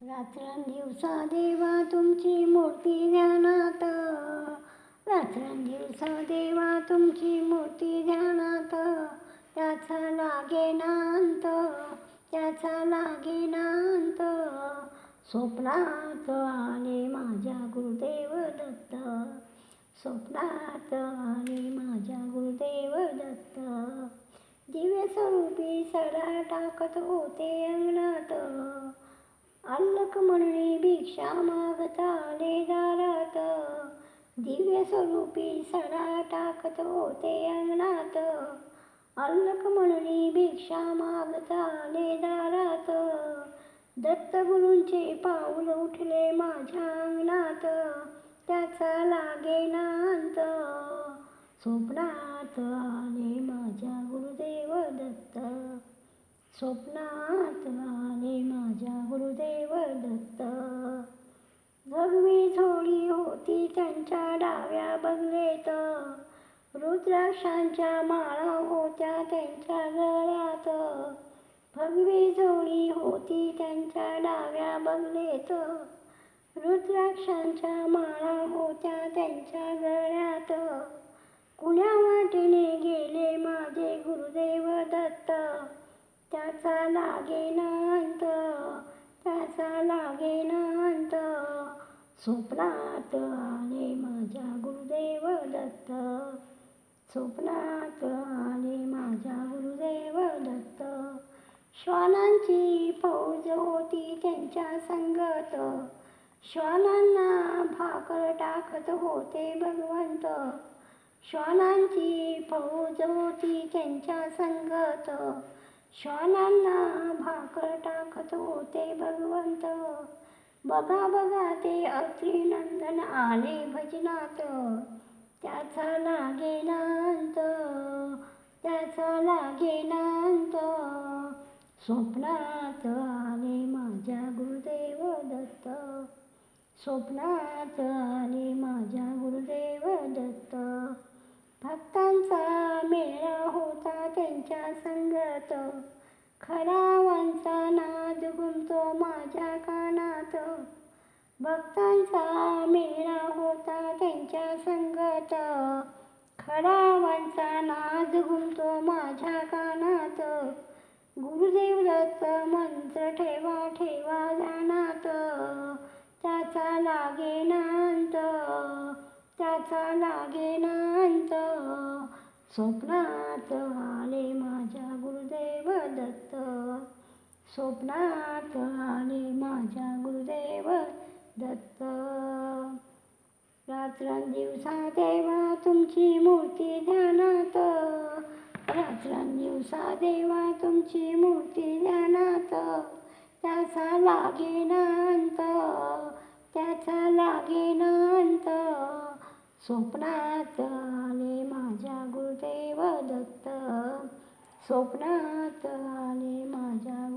रात्रंदिवसा देवा तुमची मूर्ती ध्यानात, रात्रंदिवसा देवा तुमची मूर्ती ध्यानात, त्याचा लागेना अंत, त्याचा लागेना अंत. स्वप्नात आले माझ्या गुरुदेव दत्त, स्वप्नात आले माझ्या गुरुदेव दत्त. दिव्य स्वरूपी सडा टाकत होते अंगणात, अल्लख म्हणणे भिक्षा मागता आले दारात. दिव्य स्वरूपी सडा टाकत होते अंगणात, अल्लख म्हणणे भिक्षा मागता आले दारात. दत्तगुरूंचे पाऊल उठले माझ्या अंगणात, त्याचा लागेना अंत. स्वप्नात आले माझ्या गुरुदेव दत्त, स्वप्नात आले माझ्या गुरुदेव दत्त. भगवी झोळी होती त्यांच्या डाव्या बगलेत, रुद्राक्षांच्या माळा होत्या त्यांच्या गळ्यात. भगवी झोळी होती त्यांच्या डाव्या बगलेत, रुद्राक्षांच्या माळा होत्या त्यांच्या गळ्यात. कुण्या वाटेने गेले माझे गुरुदेव दत्त, त्याचा लागेना अंत, त्याचा लागेना अंत. स्वप्नात आले माझ्या गुरुदेव दत्त, स्वप्नात आले माझ्या गुरुदेव दत्त. श्वानांची फौज होती त्यांच्या संगत, श्वानांना भाकर टाकत होते भगवंत. श्वानांची फौज होती त्यांच्या संगत, श्वानांना भाकर टाकत होते भगवंत. बघा बघा ते अत्रिनंदन आले भजनात, त्याचा लागेना अंत, त्याचा लागेना अंत. स्वप्नात आले माझ्या गुरुदेव दत्त, स्वप्नात आले माझ्या गुरुदेव दत्त. भक्तांचा मेळा होता त्यांच्या संगत, खडावांचा नाद घुमतो माझ्या कानात. भक्तांचा मेळा होता त्यांच्या संगत, खडावांचा नाद घुमतो माझ्या कानात. गुरुदेव दत्त मंत्र ठेवा ठेवा ध्यानात, त्याचा लागेना अंत, त्याचा लागेना अंत. स्वप्नात आले माझ्या गुरुदेव दत्त, स्वप्नात आले माझ्या गुरुदेव दत्त. रात्रंदिवसा देवा तुमची मूर्ती ध्यानात, रात्रंदिवसा देवा तुमची मूर्ती ध्यानात, त्याचा लागेना अंत, त्याचा लागेना अंत. स्वप्नात आले माझ्या गुरुदेव दत्त, स्वप्नात आले माझ्या